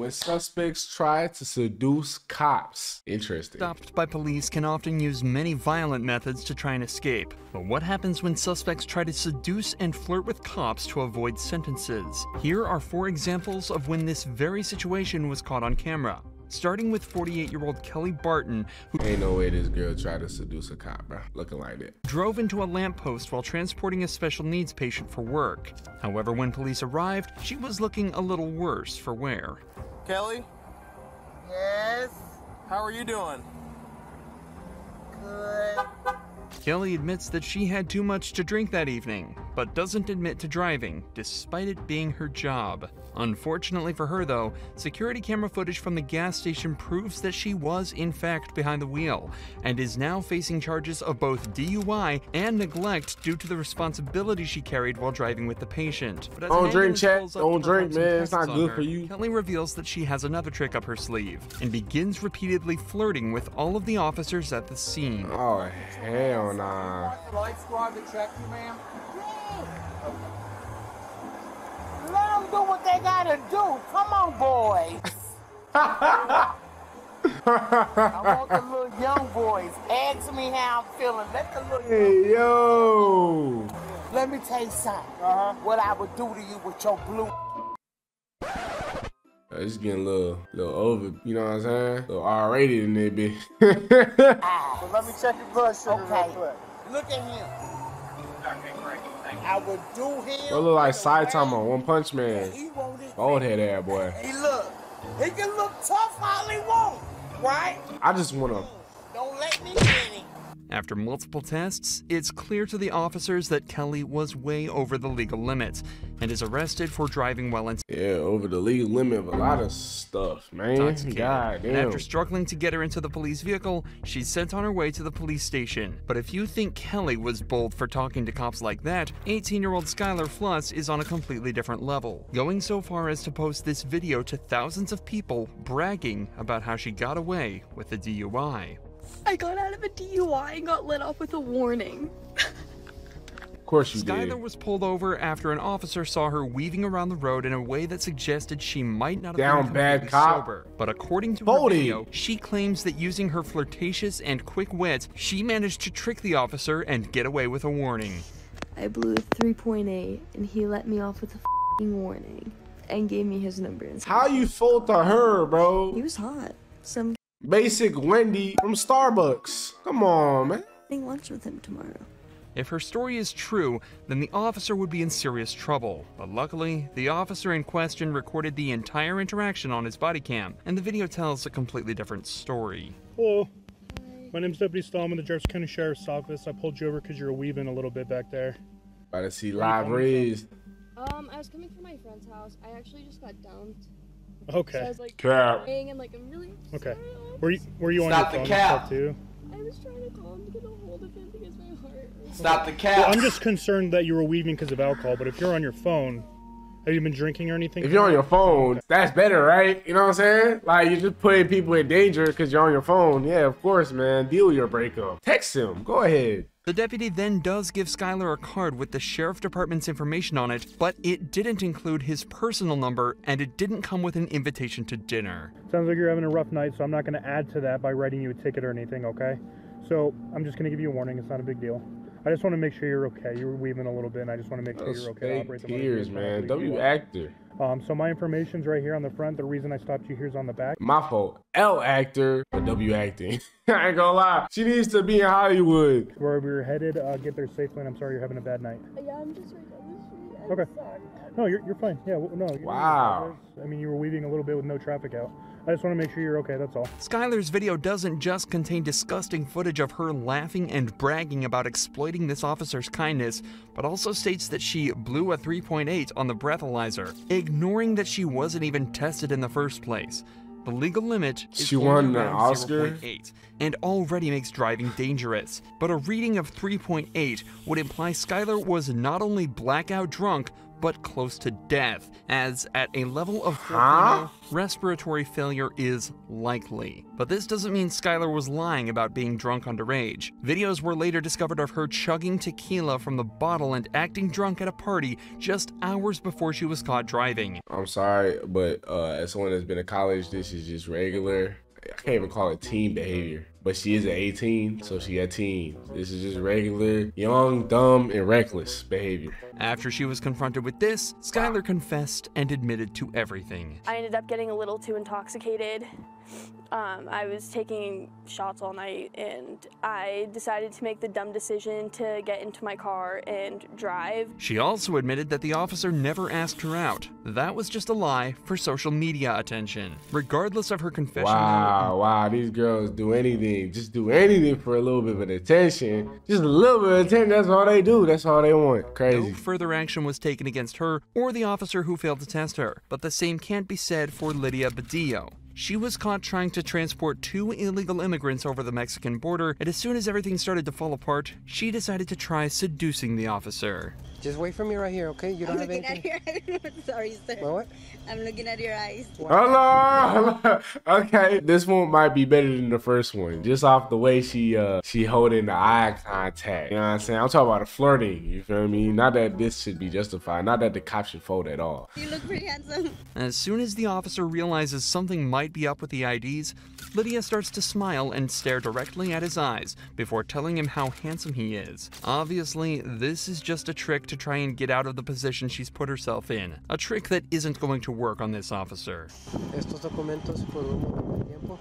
When suspects try to seduce cops. Interesting. Stopped by police can often use many violent methods to try and escape. But what happens when suspects try to seduce and flirt with cops to avoid sentences? Here are 4 examples of when this very situation was caught on camera. Starting with 48-year-old Kelly Barton, who ain't no way this girl tried to seduce a cop, bro. Looking like that. Drove into a lamppost while transporting a special needs patient for work. However, when police arrived, she was looking a little worse for wear. Kelly? Yes? How are you doing? Good. Kelly admits that she had too much to drink that evening, but doesn't admit to driving, despite it being her job. Unfortunately for her, though, security camera footage from the gas station proves that she was, in fact, behind the wheel, and is now facing charges of both DUI and neglect due to the responsibility she carried while driving with the patient. But as don't drink, chat. Don't drink, man. It's not good for you. Kelly reveals that she has another trick up her sleeve, and begins repeatedly flirting with all of the officers at the scene. Oh, hell nah. Light squad to check you, ma'am? Let them do what they gotta do. Come on, boys. I want the little young boys. Ask me how I'm feeling. Let the little Hey, yo. Let me tell you something. What I would do to you with your blue. It's getting a little over, you know what I'm saying? A little R-rated in there, bitch. So let me check your blood sugar real quick. Look at him. I would do him. It look like Saitama on One Punch Man. Old head ass boy. He look. He can look tough all he wants, right? I just wanna. Don't let me get him. After multiple tests, it's clear to the officers that Kelly was way over the legal limits and is arrested for driving while Yeah, over the legal limit of a lot of stuff, man. God damn. And after struggling to get her into the police vehicle, she's sent on her way to the police station. But if you think Kelly was bold for talking to cops like that, 18-year-old Skylar Fluss is on a completely different level, going so far as to post this video to thousands of people bragging about how she got away with a DUI. I got out of a DUI and got let off with a warning. Of course you Skylar did. was pulled over after an officer saw her weaving around the road in a way that suggested she might not have Down been bad completely cop. sober. But according to her video, she claims that using her flirtatious and quick wit, she managed to trick the officer and get away with a warning. I blew a 3.8 and he let me off with a f***ing warning and gave me his number. And How you fault to her, bro? He was hot. Some Basic Wendy from Starbucks. Come on, man. getting lunch with him tomorrow. If her story is true, then the officer would be in serious trouble. But luckily, the officer in question recorded the entire interaction on his body cam, and the video tells a completely different story. Hello. My name's Deputy Stallman, the Jefferson County Sheriff's Office. I pulled you over because you were weaving a little bit back there. About to see live raised. I was coming from my friend's house. I actually just got dumped. Okay. So I was like Cap. crying and like I'm really Okay. sorry. Were you on your phone and stuff too? I was trying to call him to get a hold of him because my heart was Stop the cap. Well, I'm just concerned that you were weaving because of alcohol, but if you're on your phone, have you been drinking or anything? If you're on your phone, that's better, right? You know what I'm saying? Like, you're just putting people in danger because you're on your phone. Yeah, of course, man. Deal with your breakup. Text him. Go ahead. The deputy then does give Skylar a card with the sheriff department's information on it, but it didn't include his personal number, and it didn't come with an invitation to dinner. Sounds like you're having a rough night, so I'm not going to add to that by writing you a ticket or anything, okay? So I'm just going to give you a warning. It's not a big deal. I just want to make sure you're okay. You were weaving a little bit, and I just want to make sure you're okay. Fake tears, man. W actor. So my information's right here on the front. The reason I stopped you here is on the back. My fault. L actor, but W acting. I ain't gonna lie. She needs to be in Hollywood. Wherever you're headed, get there safely, and I'm sorry you're having a bad night. Yeah, I'm just right down the street. I'm Okay. sorry. No, you're fine. Yeah, no. Wow. I mean, you were weaving a little bit with no traffic out. I just want to make sure you're okay, that's all. Skylar's video doesn't just contain disgusting footage of her laughing and bragging about exploiting this officer's kindness, but also states that she blew a 3.8 on the breathalyzer, ignoring that she wasn't even tested in the first place. The legal limit is She won only an around Oscar? 0.8, and already makes driving dangerous. But a reading of 3.8 would imply Skylar was not only blackout drunk, but close to death, as at a level of 4.0, respiratory failure is likely. But this doesn't mean Skylar was lying about being drunk underage. Videos were later discovered of her chugging tequila from the bottle and acting drunk at a party just hours before she was caught driving. I'm sorry, but as someone that's been to college, this is just regular. I can't even call it teen behavior, but she is an 18, so she a teen. This is just regular, young, dumb, and reckless behavior. After she was confronted with this, Skylar confessed and admitted to everything. I ended up getting a little too intoxicated. I was taking shots all night, and I decided to make the dumb decision to get into my car and drive. She also admitted that the officer never asked her out. That was just a lie for social media attention. Regardless of her confession, Wow, these girls do anything. Just do anything for a little bit of attention. Just a little bit of attention, that's all they do. That's all they want. Crazy. no further action was taken against her or the officer who failed to test her. But the same can't be said for Lydia Badillo. She was caught trying to transport 2 illegal immigrants over the Mexican border, and as soon as everything started to fall apart, she decided to try seducing the officer. Just wait for me right here, okay? You don't have anything? I'm looking at your eyes. Sorry, sir. What? I'm looking at your eyes. Hello. Okay, this one might be better than the first one, just off the way she holding the eye contact. You know what I'm saying? I'm talking about the flirting. You feel me? Not that this should be justified. Not that the cops should fold at all. You look pretty handsome. As soon as the officer realizes something might be up with the IDs, Lydia starts to smile and stare directly at his eyes before telling him how handsome he is. Obviously, this is just a trick to try and get out of the position she's put herself in. A trick that isn't going to work on this officer. Estos documentos por un tiempo.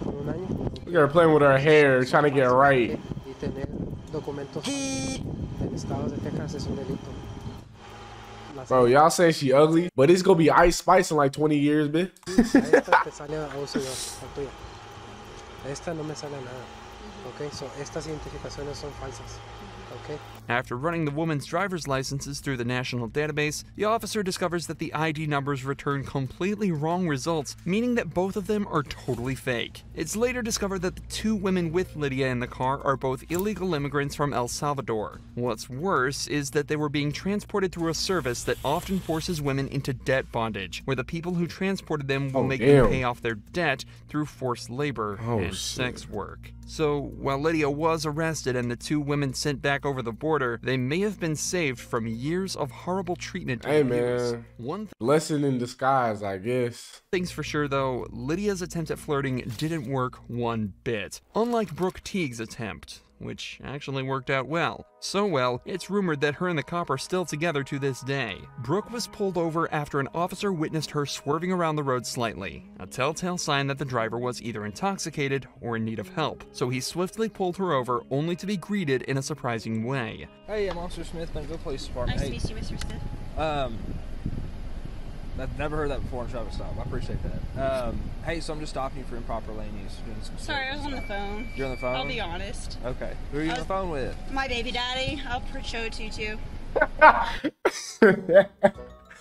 Por un año. Look at her playing with her hair, trying to get it right. Y tener documentos en estados de Texas es un delito. Bro, y'all say she ugly, but it's gonna be Ice Spice in like 20 years, bitch. Esta te sale a uso yo, la tuya. Esta no me sale nada. Okay, so estas identificaciones son falsas. Okay. After running the woman's driver's licenses through the national database, the officer discovers that the ID numbers return completely wrong results, meaning that both of them are totally fake. It's later discovered that the 2 women with Lydia in the car are both illegal immigrants from El Salvador. What's worse is that they were being transported through a service that often forces women into debt bondage, where the people who transported them will make them pay off their debt through forced labor and sex work. So, while Lydia was arrested and the 2 women sent back over the border, they may have been saved from years of horrible treatment. Hey man, blessing in disguise, I guess. Things for sure though, Lydia's attempt at flirting didn't work one bit. Unlike Brooke Teague's attempt, which actually worked out well. So well, it's rumored that her and the cop are still together to this day. Brooke was pulled over after an officer witnessed her swerving around the road slightly, a telltale sign that the driver was either intoxicated or in need of help. So he swiftly pulled her over, only to be greeted in a surprising way. Hey, I'm Officer Smith, Glenville Police Department. Nice to meet you, Mr. Smith. I've never heard that before in a traffic stop. I appreciate that. Hey, so I'm just stopping you for improper lane use. Sorry, I was on the phone. You're on the phone? I'll be honest. Okay. Who are you on the phone with? My baby daddy. I'll show it to you too.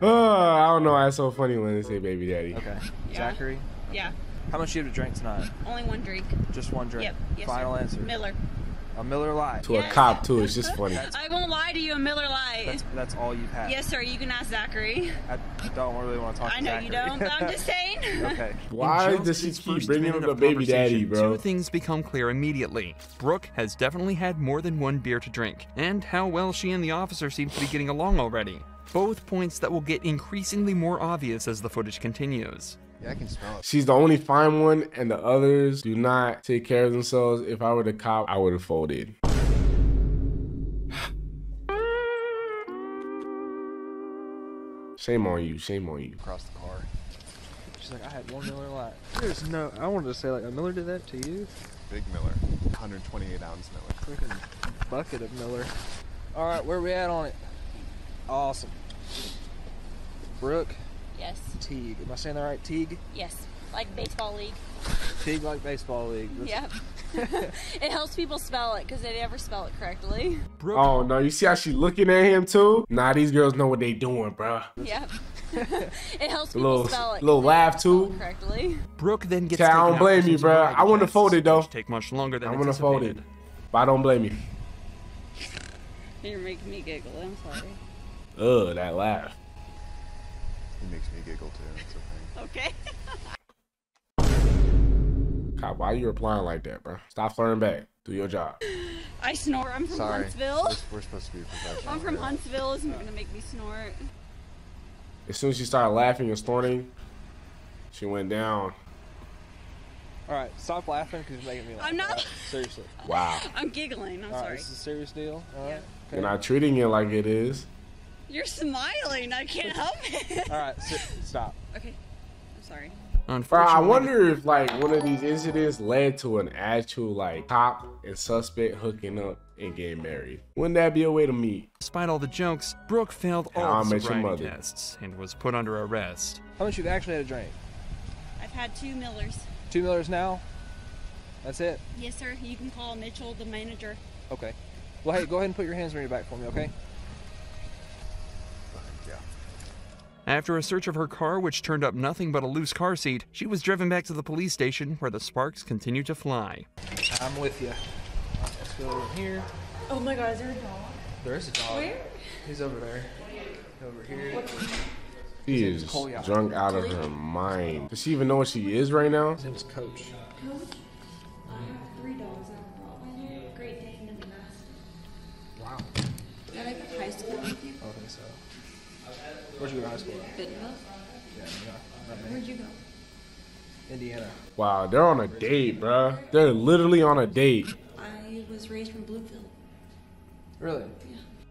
Oh, I don't know why it's so funny when they say baby daddy. Okay. Yeah. Zachary? Yeah. How much do you have to drink tonight? Only one drink. Just one drink? Yep. Yes, Final sir. answer. Miller. A Miller Lite. To a cop too, it's just funny. I won't lie to you, a Miller Lite. That's all you've had? Yes, sir. You can ask Zachary. I don't really want to talk to I know Zachary. you don't, but I'm just saying. Okay. Why does she keep bringing up a baby daddy, bro? 2 things become clear immediately. Brooke has definitely had more than 1 beer to drink, and how well she and the officer seem to be getting along already. Both points that will get increasingly more obvious as the footage continues. Yeah, I can smell it. She's the only fine one, and the others do not take care of themselves. If I were the cop, I would have folded. Shame on you, shame on you. Across the car. She's like, I had 1 Miller Lite. There's no, I wanted to say like, a Miller did that to you? Big Miller, 128 ounce Miller. Freaking bucket of Miller. All right, where we at on it? Awesome. Brooke? Yes. Teague. Am I saying that right? Teague? Yes. Like baseball league. Teague like baseball league. Yep. It helps people spell it because they never spell it correctly. Brooke, Oh no, you see how she looking at him too? Nah, these girls know what they doing, bro. Yep. It helps people spell it. Little laugh too. Correctly. Brooke then gets I taken don't out blame for you, some bro. sobriety I wouldn't have tests, folded though. which take much longer than I wouldn't have folded, anticipated. but I don't blame you. You're making me giggle. I'm sorry. Ugh, that laugh. It makes me giggle too. It's okay. Okay. God, why are you replying like that, bro? Stop flirting back. Do your job. I snore. I'm from Sorry. Huntsville. We're supposed to be professional. I'm from Huntsville. Isn't gonna make me snort. As soon as she started laughing and snorting, she went down. All right, stop laughing because you're making me laugh. I'm not. Right? Seriously. Wow. I'm giggling. I'm All right, sorry. this is a serious deal. All right. Okay. You're not treating it like it is. You're smiling. I can't help it. All right, stop. Okay. I'm sorry. Bro, Unfortunately, I wonder if like one of these incidents led to an actual like cop and suspect hooking up and getting married. Wouldn't that be a way to meet? despite all the jokes, Brooke failed How all I the Met Your sobriety Mother. tests and was put under arrest. How much you've actually had a drink? I've had 2 Millers. 2 Millers now? That's it? Yes, sir. You can call Mitchell, the manager. Okay. Well, hey, go ahead and put your hands on your back for me, okay? After a search of her car, which turned up nothing but a loose car seat, she was driven back to the police station where the sparks continued to fly. I'm with you. Let's go over here. Oh my god, is there a dog? There is a dog. Where? He's over there. Over here. She is drunk out of her mind. Does she even know what she is right now? His name's Coach. Coach? I have 3 dogs. I have a Rottweiler, Great Dane, and a Mastiff. Wow. Did I go to high school with you? I think so. Where'd you go to high school at? Bentonville? Yeah. Where'd you go? Indiana. Wow, they're on a date, bruh. They're literally on a date. I was raised from Bluefield. Really?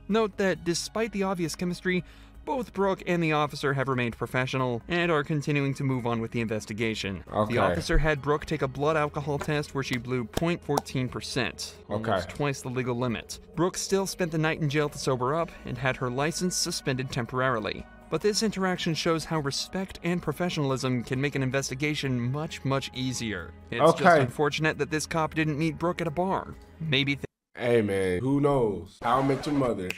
Note that despite the obvious chemistry, both Brooke and the officer have remained professional and are continuing to move on with the investigation. Okay. The officer had Brooke take a blood alcohol test where she blew 0.14%, almost twice the legal limit. Brooke still spent the night in jail to sober up and had her license suspended temporarily. But this interaction shows how respect and professionalism can make an investigation much, much easier. It's just unfortunate that this cop didn't meet Brooke at a bar. Maybe hey man, who knows? How I Met Your Mother.